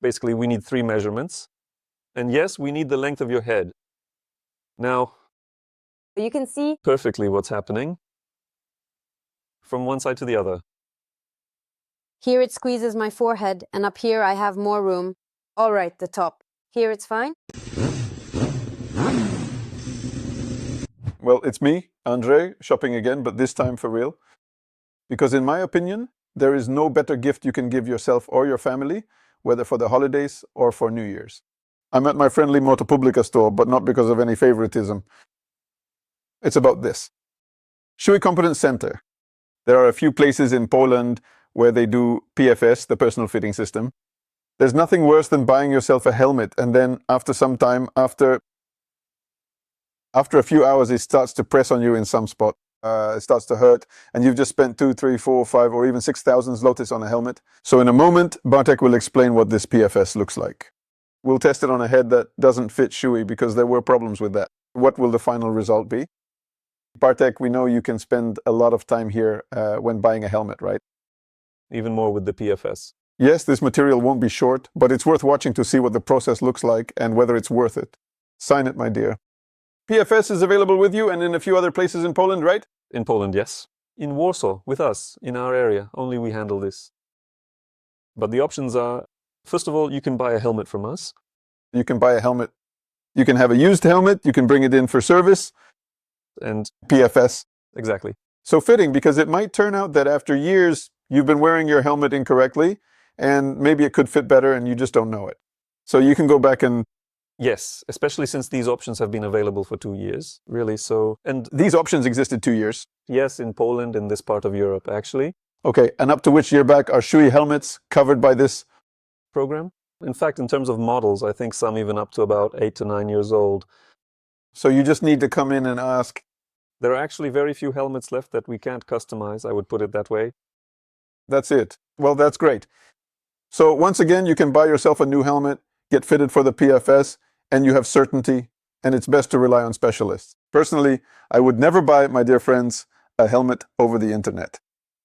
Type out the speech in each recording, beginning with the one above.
Basically, we need 3 measurements. And yes, we need the length of your head. Now, You can see perfectly what's happening from one side to the other. here it squeezes my forehead, and up here I have more room. All right, the top. Here it's fine. Well, it's me, Andre, shopping again, but this time for real. Because in my opinion, there is no better gift you can give yourself or your family, whether for the holidays or for New Year's. I'm at my friendly Motopublica store, but not because of any favoritism. It's about this. Shoei Competence Center. There are a few places in Poland where they do PFS, the personal fitting system. There's nothing worse than buying yourself a helmet and then after some time, after a few hours, it starts to press on you in some spot. It starts to hurt, and you've just spent 2, 3, 4, 5, or even 6,000 zlotys on a helmet. So in a moment, Bartek will explain what this PFS looks like. We'll test it on a head that doesn't fit Shoei because there were problems with that. What will the final result be? Bartek, we know you can spend a lot of time here when buying a helmet, right? Even more with the PFS. Yes, this material won't be short, but it's worth watching to see what the process looks like and whether it's worth it. Sign it, my dear. PFS is available with you and in a few other places in Poland, right? In Poland, yes. In Warsaw, with us, in our area, only we handle this. But the options are, first of all, you can buy a helmet from us. You can buy a helmet. You can have a used helmet. You can bring it in for service. And PFS. exactly. So fitting, because it might turn out that after years, you've been wearing your helmet incorrectly, and maybe it could fit better and you just don't know it. So you can go back and... Yes, especially since these options have been available for 2 years, really. So, and these options existed 2 years. Yes, in Poland, in this part of Europe, actually. Okay, and up to which year back are Shoei helmets covered by this program? In fact, in terms of models, I think some even up to about 8 to 9 years old. So you just need to come in and ask. There are actually very few helmets left that we can't customize, I would put it that way. That's it. Well, that's great. So once again, you can buy yourself a new helmet, get fitted for the PFS, and you have certainty, and it's best to rely on specialists. Personally, I would never buy, my dear friends, a helmet over the internet.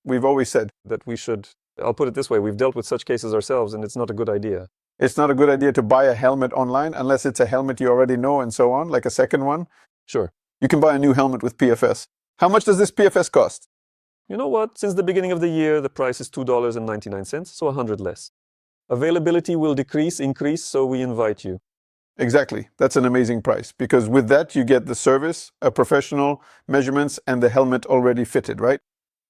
We've always said that we should, I'll put it this way, we've dealt with such cases ourselves, and it's not a good idea. It's not a good idea to buy a helmet online unless it's a helmet you already know and so on, like a second one. Sure. You can buy a new helmet with PFS. How much does this PFS cost? You know what? Since the beginning of the year, the price is $2.99, so 100 less. Availability will increase, so we invite you. Exactly. That's an amazing price, because with that you get the service, a professional, measurements, and the helmet already fitted, right?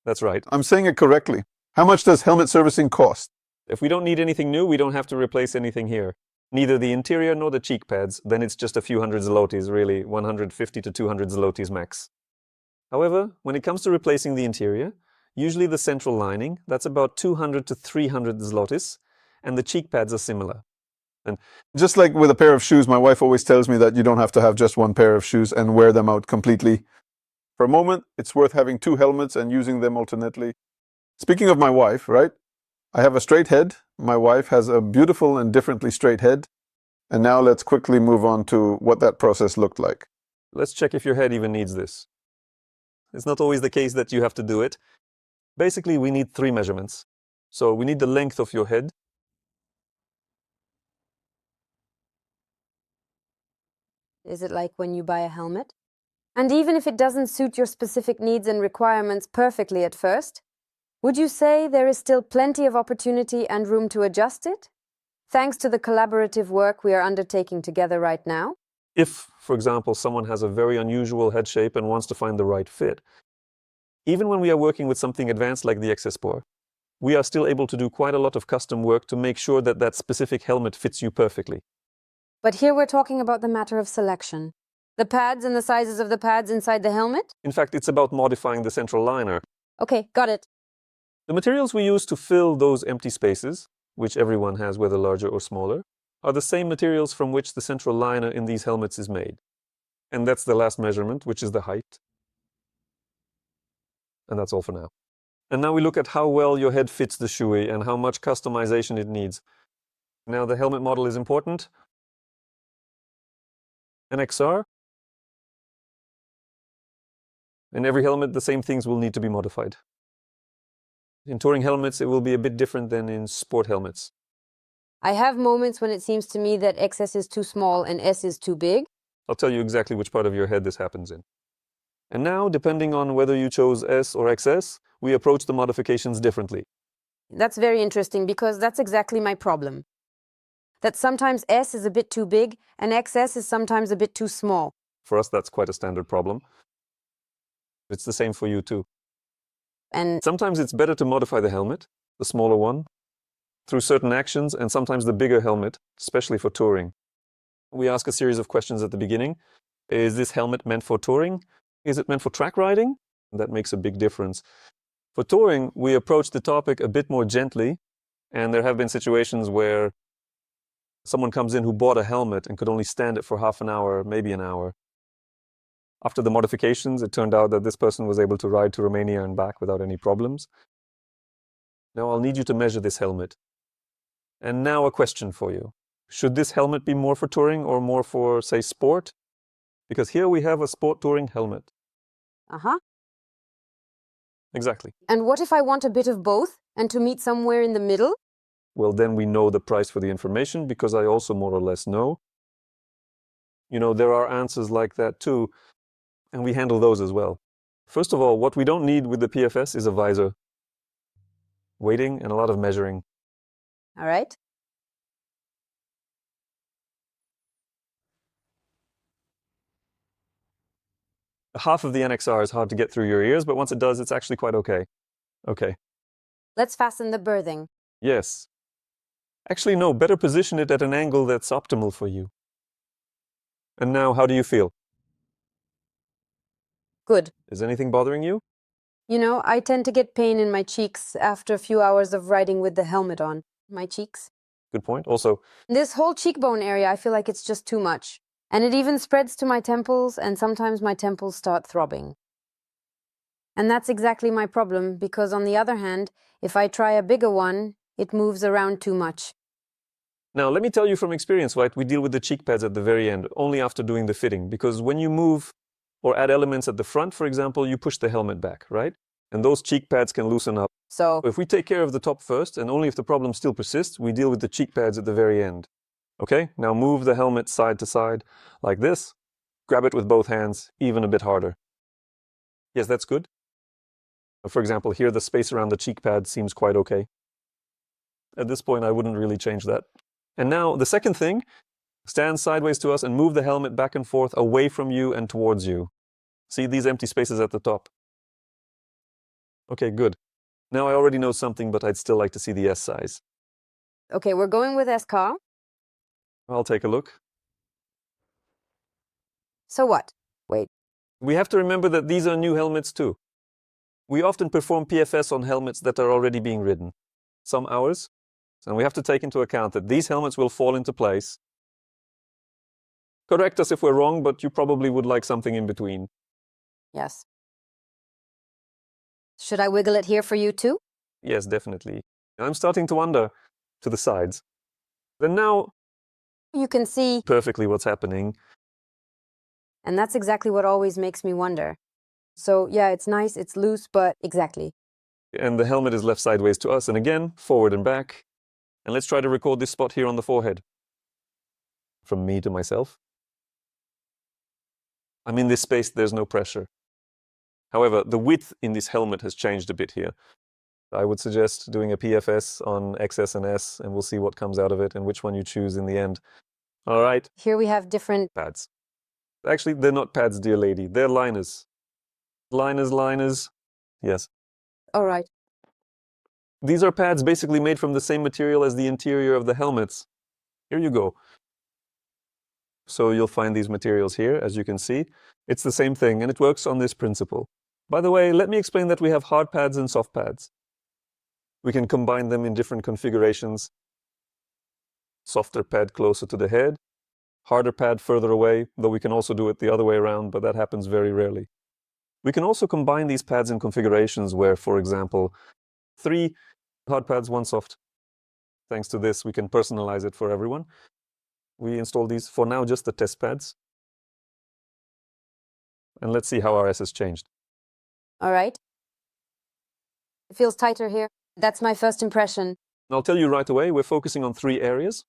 That's right. I'm saying it correctly. How much does helmet servicing cost? If we don't need anything new, we don't have to replace anything here. Neither the interior nor the cheek pads, then it's just a few hundred zlotys, really, 150 to 200 zlotys max. However, when it comes to replacing the interior, usually the central lining, that's about 200 to 300 zlotys, and the cheek pads are similar. And just like with a pair of shoes, my wife always tells me that you don't have to have just one pair of shoes and wear them out completely. For a moment, it's worth having 2 helmets and using them alternately. Speaking of my wife, right? I have a straight head. My wife has a beautiful and differently straight head. And now let's quickly move on to what that process looked like. Let's check if your head even needs this. It's not always the case that you have to do it. Basically, we need 3 measurements. So we need the length of your head. Is it like when you buy a helmet? And even if it doesn't suit your specific needs and requirements perfectly at first, would you say there is still plenty of opportunity and room to adjust it? Thanks to the collaborative work we are undertaking together right now? If, for example, someone has a very unusual head shape and wants to find the right fit, even when we are working with something advanced like the XS4, we are still able to do quite a lot of custom work to make sure that that specific helmet fits you perfectly. But here we're talking about the matter of selection. The pads and the sizes of the pads inside the helmet? In fact, it's about modifying the central liner. Okay, got it. The materials we use to fill those empty spaces, which everyone has, whether larger or smaller, are the same materials from which the central liner in these helmets is made. And that's the last measurement, which is the height. And that's all for now. And now we look at how well your head fits the Shoei and how much customization it needs. Now the helmet model is important. An XR. In every helmet, the same things will need to be modified. In touring helmets, it will be a bit different than in sport helmets. I have moments when it seems to me that XS is too small and S is too big. I'll tell you exactly which part of your head this happens in. And now, depending on whether you chose S or XS, we approach the modifications differently. That's very interesting because that's exactly my problem. That sometimes S is a bit too big and XS is sometimes a bit too small. For us, that's quite a standard problem. It's the same for you too. And Sometimes it's better to modify the helmet, the smaller one, through certain actions, and sometimes the bigger helmet, especially for touring. We ask a series of questions at the beginning. Is this helmet meant for touring? Is it meant for track riding? That makes a big difference. For touring, we approach the topic a bit more gently, and there have been situations where someone comes in who bought a helmet and could only stand it for half an hour, maybe an hour. After the modifications, it turned out that this person was able to ride to Romania and back without any problems. Now I'll need you to measure this helmet. And now a question for you. Should this helmet be more for touring or more for, say, sport? Because here we have a sport touring helmet. Exactly. And what if I want a bit of both and to meet somewhere in the middle? Well, then we know the price for the information because I also more or less know. You know, there are answers like that too, and we handle those as well. First of all, what we don't need with the PFS is a visor. Weighting and a lot of measuring. All right. Half of the NXR is hard to get through your ears, but once it does, it's actually quite okay. Okay. Let's fasten the berthing. Yes. Actually, no, better position it at an angle that's optimal for you. And now, how do you feel? Good. Is anything bothering you? You know, I tend to get pain in my cheeks after a few hours of riding with the helmet on. My cheeks. Good point. Also, This whole cheekbone area, I feel like it's just too much. And it even spreads to my temples, and sometimes my temples start throbbing. And that's exactly my problem, because on the other hand, if I try a bigger one, it moves around too much. now let me tell you from experience, right? We deal with the cheek pads at the very end, only after doing the fitting, because when you move or add elements at the front, for example, you push the helmet back, right? And those cheek pads can loosen up. So, If we take care of the top first, and only if the problem still persists, we deal with the cheek pads at the very end. Okay, now move the helmet side to side, like this. Grab it with both hands, even a bit harder. Yes, that's good. For example, here the space around the cheek pad seems quite okay. At this point, I wouldn't really change that. And now, the second thing, stand sideways to us and move the helmet back and forth away from you and towards you. See these empty spaces at the top? Okay, good. Now I already know something, but I'd still like to see the S size. okay, we're going with SK. I'll take a look. So what? Wait. We have to remember that these are new helmets too. We often perform PFS on helmets that are already being ridden, some hours, and we have to take into account that these helmets will fall into place. Correct us if we're wrong, but you probably would like something in between. Yes. Should I wiggle it here for you too? Yes, definitely. I'm starting to wonder to the sides. Then now, You can see, perfectly what's happening. and that's exactly what always makes me wonder. So yeah, it's nice, it's loose, but exactly. And the helmet is left sideways to us, and again, forward and back. And let's try to record this spot here on the forehead. From me to myself. I'm in this space, there's no pressure. However, the width in this helmet has changed a bit here. I would suggest doing a PFS on XS and S, and we'll see what comes out of it and which one you choose in the end. All right, Here we have different. pads. Actually, they're not pads, dear lady. They're liners. Liners. Yes. All right. These are pads basically made from the same material as the interior of the helmets. Here you go. So you'll find these materials here, as you can see. It's the same thing, and it works on this principle. By the way, let me explain that we have hard pads and soft pads. We can combine them in different configurations. Softer pad closer to the head, harder pad further away, though we can also do it the other way around, but that happens very rarely. We can also combine these pads in configurations where, for example, 3 hard pads, 1 soft. Thanks to this, we can personalize it for everyone. We install these for now just the test pads. And let's see how our S has changed. All right. It feels tighter here. That's my first impression. I'll tell you right away, we're focusing on 3 areas: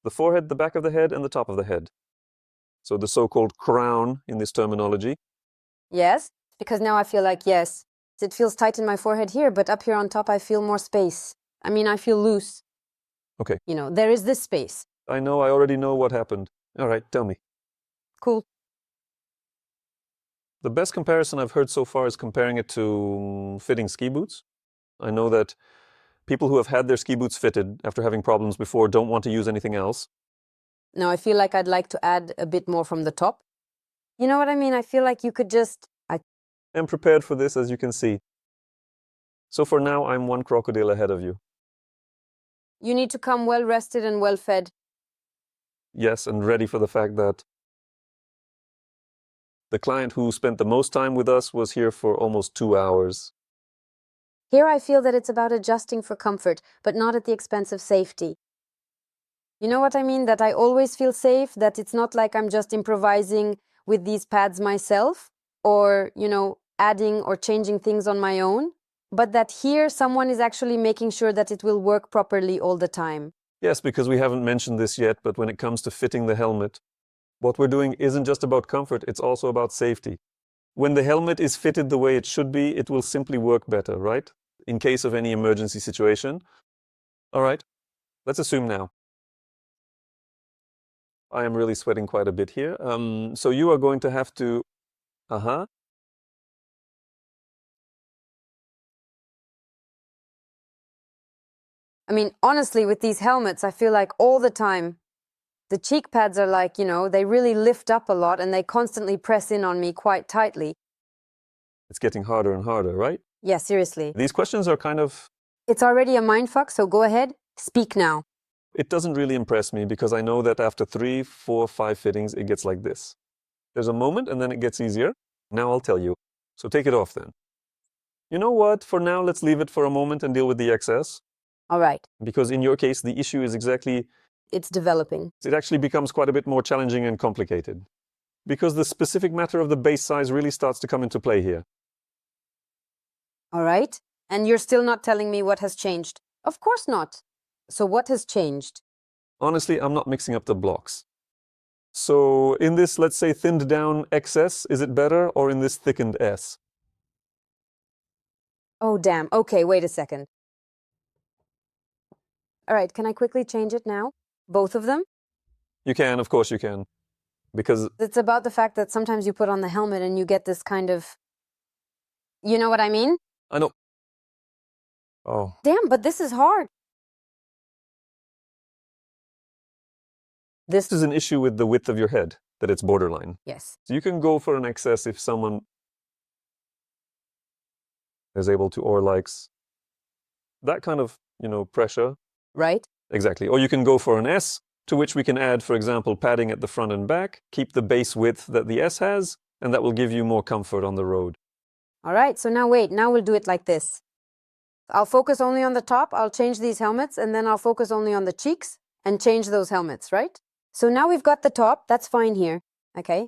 the forehead, the back of the head, and the top of the head. So the so-called crown in this terminology. Yes, because now I feel like, yes, it feels tight in my forehead here, but up here on top I feel more space. I mean, I feel loose. Okay. You know, there is this space. I know, I already know what happened. All right, tell me. Cool. The best comparison I've heard so far is comparing it to fitting ski boots. I know that people who have had their ski boots fitted after having problems before don't want to use anything else. Now I feel like I'd like to add a bit more from the top. You know what I mean? I feel like you could just... I'm prepared for this, as you can see. So for now, I'm 1 crocodile ahead of you. You need to come well rested and well fed. Yes, and ready for the fact that the client who spent the most time with us was here for almost 2 hours. Here I feel that it's about adjusting for comfort, but not at the expense of safety. You know what I mean? That I always feel safe, that it's not like I'm just improvising with these pads myself, or, you know, adding or changing things on my own, but that here someone is actually making sure that it will work properly all the time. Yes, because we haven't mentioned this yet, but when it comes to fitting the helmet, what we're doing isn't just about comfort, it's also about safety. When the helmet is fitted the way it should be, it will simply work better, right? In case of any emergency situation. All right, let's assume now. I am really sweating quite a bit here. So you are going to have to... I mean, honestly, with these helmets, I feel like all the time, the cheek pads are like, you know, they really lift up a lot and they constantly press in on me quite tightly. It's getting harder and harder, right? Yeah, seriously. These questions are kind of... It's already a mindfuck, so go ahead, speak now. It doesn't really impress me because I know that after 3, 4, 5 fittings, it gets like this. There's a moment and then it gets easier. Now I'll tell you. So take it off then. You know what? For now, let's leave it for a moment and deal with the excess. All right. Because in your case, the issue is exactly... It's developing. It actually becomes quite a bit more challenging and complicated. Because the specific matter of the base size really starts to come into play here. All right. And you're still not telling me what has changed? Of course not. So what has changed? Honestly, I'm not mixing up the blocks. So in this, let's say, thinned down XS, is it better? Or in this thickened S? Oh, damn. Okay, wait a second. All right, can I quickly change it now? Both of them? You can, of course you can. Because... It's about the fact that sometimes you put on the helmet and you get this kind of... You know what I mean? I know. Oh. Damn, but this is hard. This is an issue with the width of your head, that it's borderline. Yes. So you can go for an XS if someone is able to or likes that kind of, you know, pressure. Right? Exactly. Or you can go for an S, to which we can add, for example, padding at the front and back, keep the base width that the S has, and that will give you more comfort on the road. All right, so now wait, now we'll do it like this. I'll focus only on the top, I'll change these helmets, and then I'll focus only on the cheeks and change those helmets, right? So now we've got the top, that's fine here, okay?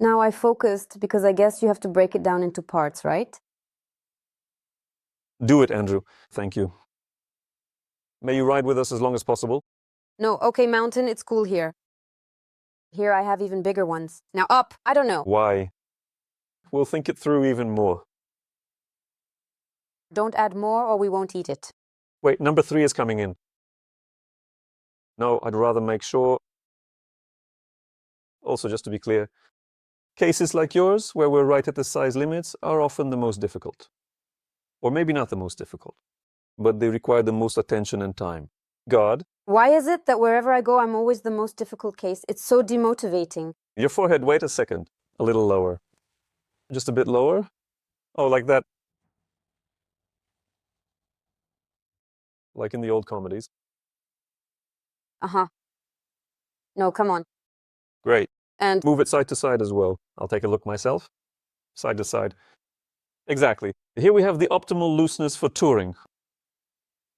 Now I focused because I guess you have to break it down into parts, right? Do it, Andrew. Thank you. May you ride with us as long as possible? No, okay, Mountain, it's cool here. Here I have even bigger ones. Now up, I don't know. Why? We'll think it through even more. Don't add more or we won't eat it. Wait, number 3 is coming in. No, I'd rather make sure. Also, just to be clear, cases like yours, where we're right at the size limits, are often the most difficult. Or maybe not the most difficult, but they require the most attention and time. God. Why is it that wherever I go, I'm always the most difficult case? It's so demotivating. Your forehead, wait a second. A little lower. Just a bit lower? Oh, like that. Like in the old comedies. Uh-huh. No, come on. Great. And move it side to side as well. I'll take a look myself. Side to side. Exactly. Here we have the optimal looseness for touring.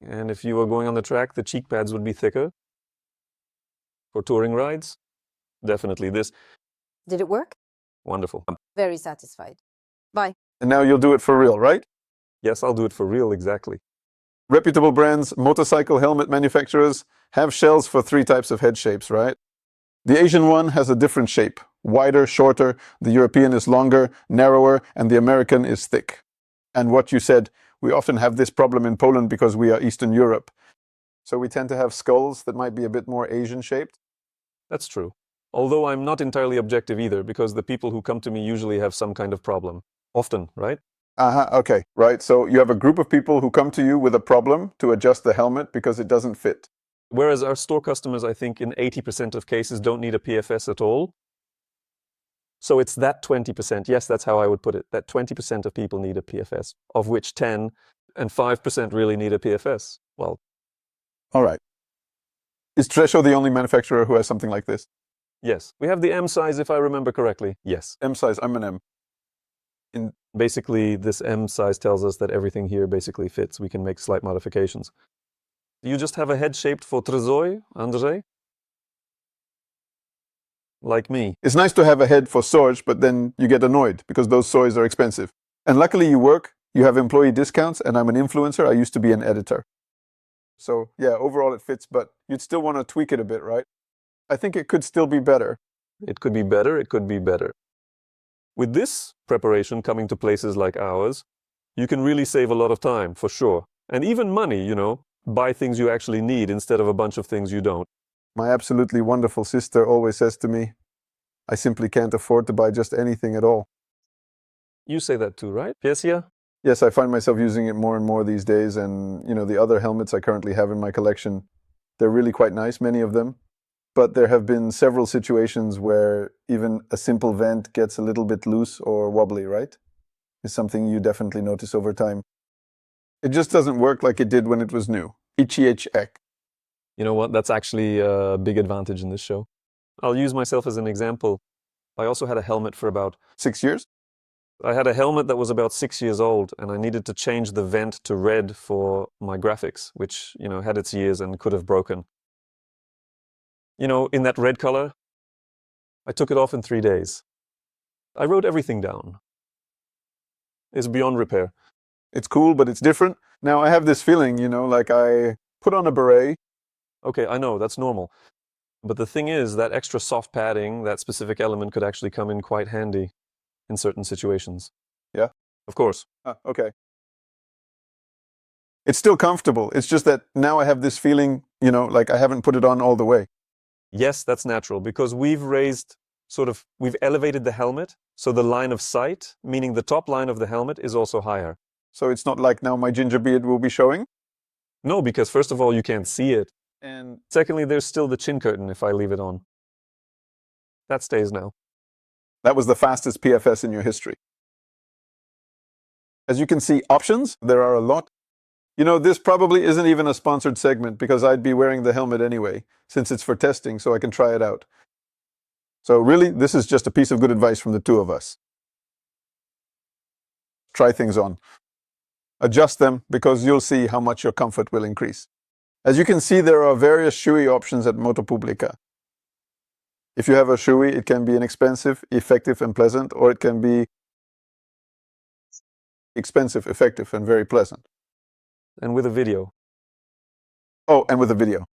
And if you were going on the track, the cheek pads would be thicker. For touring rides, definitely this. did it work? Wonderful. Very satisfied. Bye. And now you'll do it for real, right? Yes, I'll do it for real, exactly. reputable brands, motorcycle helmet manufacturers have shells for 3 types of head shapes, right? The Asian one has a different shape, wider, shorter, the European is longer, narrower, and the American is thick. And what you said, we often have this problem in Poland because we are Eastern Europe. So we tend to have skulls that might be a bit more Asian shaped. That's true. Although I'm not entirely objective either, because the people who come to me usually have some kind of problem. Often, right? Okay, right. So you have a group of people who come to you with a problem to adjust the helmet because it doesn't fit. Whereas our store customers, I think, in 80% of cases don't need a PFS at all. So it's that 20%. Yes, that's how I would put it. That 20% of people need a PFS, of which 10 and 5% really need a PFS. Well, all right. Is Tresho the only manufacturer who has something like this? yes. We have the M size, if I remember correctly. Yes. M size, I'm an M. Basically, this M size tells us that everything here basically fits. We can make slight modifications. Do you just have a head shaped for Trezoj, Andrzej? Like me. It's nice to have a head for Sorge, but then you get annoyed because those soys are expensive. And luckily you have employee discounts, and I'm an influencer. I used to be an editor. So yeah, overall it fits, but you'd still want to tweak it a bit, right? I think it could still be better. It could be better, it could be better. With this preparation coming to places like ours, you can really save a lot of time, for sure. And even money, you know, buy things you actually need instead of a bunch of things you don't. My absolutely wonderful sister always says to me, I simply can't afford to buy just anything at all. You say that too, right, Piesia? Yes, I find myself using it more and more these days, and you know, the other helmets I currently have in my collection, they're really quite nice, many of them. But there have been several situations where even a simple vent gets a little bit loose or wobbly, right? It's something you definitely notice over time. It just doesn't work like it did when it was new. Ichiech. You know what? That's actually a big advantage in this show. I'll use myself as an example. I also had a helmet for about 6 years? I had a helmet that was about 6 years old, and I needed to change the vent to red for my graphics, which, you know, had its years and could have broken. You know, in that red color, I took it off in 3 days. I wrote everything down. It's beyond repair. It's cool, but it's different. Now I have this feeling, you know, like I put on a beret. Okay, I know, that's normal. But the thing is, that extra soft padding, that specific element could actually come in quite handy in certain situations. Yeah? Of course. Okay. It's still comfortable. It's just that now I have this feeling, you know, like I haven't put it on all the way. Yes, that's natural, because we've elevated the helmet, so the line of sight, meaning the top line of the helmet, is also higher. So it's not like now my ginger beard will be showing? No, because first of all, you can't see it. And Secondly, there's still the chin curtain if I leave it on. That stays now. that was the fastest PFS in your history. As you can see, options, there are a lot. You know, this probably isn't even a sponsored segment because I'd be wearing the helmet anyway, since it's for testing, so I can try it out. So really, this is just a piece of good advice from the two of us. Try things on. Adjust them because you'll see how much your comfort will increase. As you can see, there are various Shoei options at Motopublica. If you have a Shoei, it can be inexpensive, effective, and pleasant, or it can be expensive, effective, and very pleasant. And with a video. Oh, and with a video.